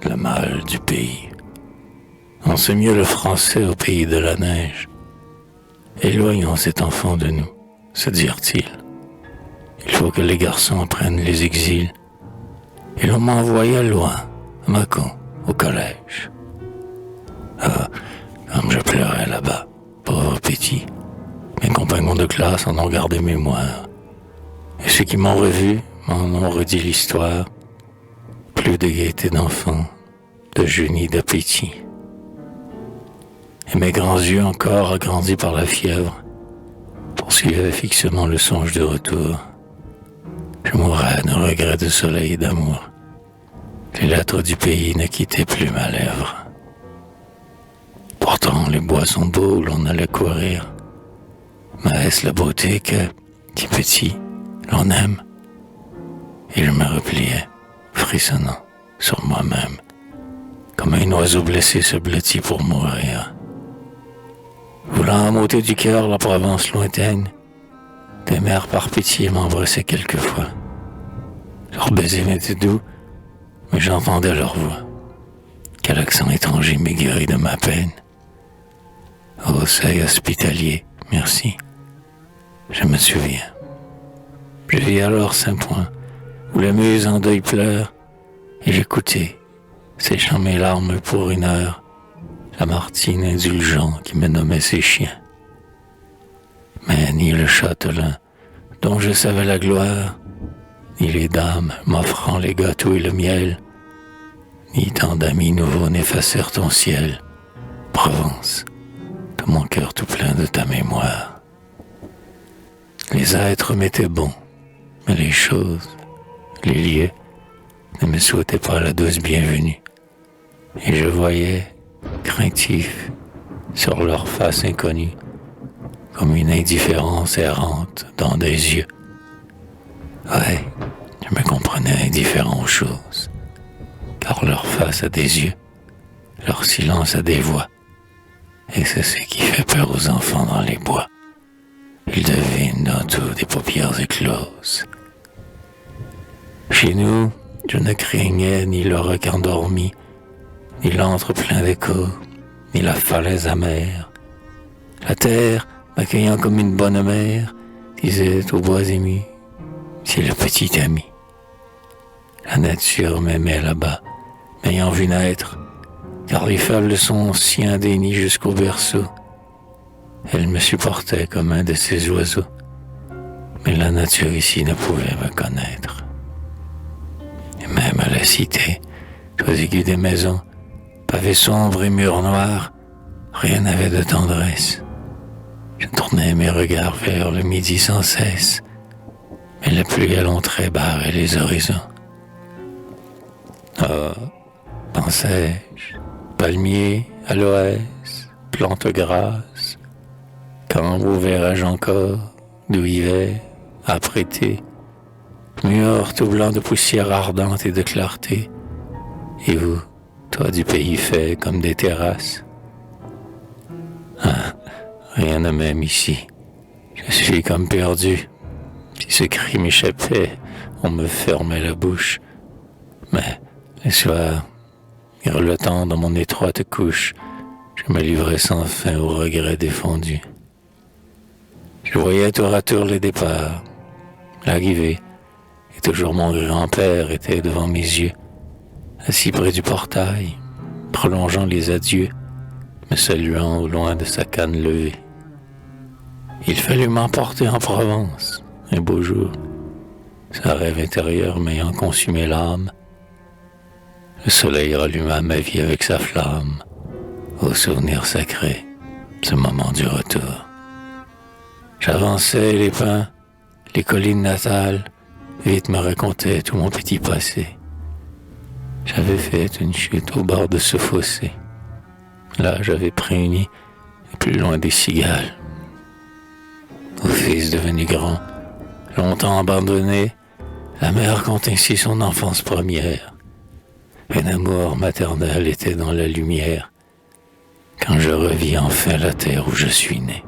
le mal du pays. On sait mieux le français au pays de la neige. Éloignons cet enfant de nous, se dirent-ils. Il faut que les garçons apprennent les exils. Et l'on m'envoya loin, à Mâcon, au collège. Ah, comme je pleurais là-bas, pauvre petit. Mes compagnons de classe en ont gardé mémoire. Et ceux qui m'ont revu m'en ont redit l'histoire. Plus de gaieté d'enfant, de jeu ni d'appétit. Et mes grands yeux encore agrandis par la fièvre poursuivaient fixement le songe de retour. Je mourrais de regret de soleil et d'amour. Les lettres du pays ne quittaient plus ma lèvre. Pourtant les bois sont beaux où l'on allait courir. Mais est-ce la beauté que, si petit, l'on aime? Et je me repliais, frissonnant, sur moi-même, comme un oiseau blessé se blottit pour mourir. Voulant m'ôter du cœur la Provence lointaine, des mères par pitié m'embrassaient quelquefois. Leurs baisers m'étaient doux, mais j'entendais leur voix. Quel accent étranger m'aiguirit de ma peine. Ô seuil hospitalier, merci. Je me souviens. Je vis alors Saint-Point, où la muse en deuil pleure, et j'écoutais, séchant mes larmes pour une heure, Lamartine indulgent qui me nommait ses chiens. Mais ni le châtelain, dont je savais la gloire, ni les dames m'offrant les gâteaux et le miel, ni tant d'amis nouveaux n'effacèrent ton ciel, Provence, de mon cœur tout plein de ta mémoire. Les êtres m'étaient bons, mais les choses, les lieux, ne me souhaitaient pas la douce bienvenue. Et je voyais, craintif, sur leur face inconnue, comme une indifférence errante dans des yeux. Ouais, je me comprenais indifférent aux choses, car leur face a des yeux, leur silence a des voix, et c'est ce qui fait peur aux enfants dans les bois. Ils devinent dans tout des paupières écloses. Chez nous, je ne craignais ni le roc endormi, ni l'antre plein d'échos, ni la falaise amère. La terre, m'accueillant comme une bonne mère, disait aux bois émus, c'est le petit ami. La nature m'aimait là-bas, m'ayant vu naître, car les fables sont si indénies jusqu'au berceau. Elle me supportait comme un de ces oiseaux, mais la nature ici ne pouvait me connaître. Et même à la cité, aux aigus des maisons, pavés sombres et murs noirs, rien n'avait de tendresse. Je tournais mes regards vers le midi sans cesse, mais la pluie à longs traits barrait les horizons. Ah, pensais-je, palmiers, aloès, plantes grasses, quand vous verrai-je encore, d'où hiver, apprêté, mûr tout blanc de poussière ardente et de clarté, et vous, toi du pays fait comme des terrasses. Ah, rien ne m'aime ici. Je suis comme perdu. Si ce cri m'échappait, on me fermait la bouche. Mais le soir, grelottant dans mon étroite couche, je me livrais sans fin aux regrets défendus. Je voyais tour à tour les départs, l'arrivée, et toujours mon grand-père était devant mes yeux, assis près du portail, prolongeant les adieux, me saluant au loin de sa canne levée. Il fallut m'emporter en Provence, un beau jour, sa rêve intérieur m'ayant consumé l'âme. Le soleil ralluma ma vie avec sa flamme, au souvenir sacré, ce moment du retour. J'avançais les pins, les collines natales, vite me racontait tout mon petit passé. J'avais fait une chute au bord de ce fossé. Là, j'avais pris un nid, et plus loin des cigales. Au fils devenu grand, longtemps abandonné, la mère compte ainsi son enfance première. Un amour maternel était dans la lumière, quand je revis enfin la terre où je suis né.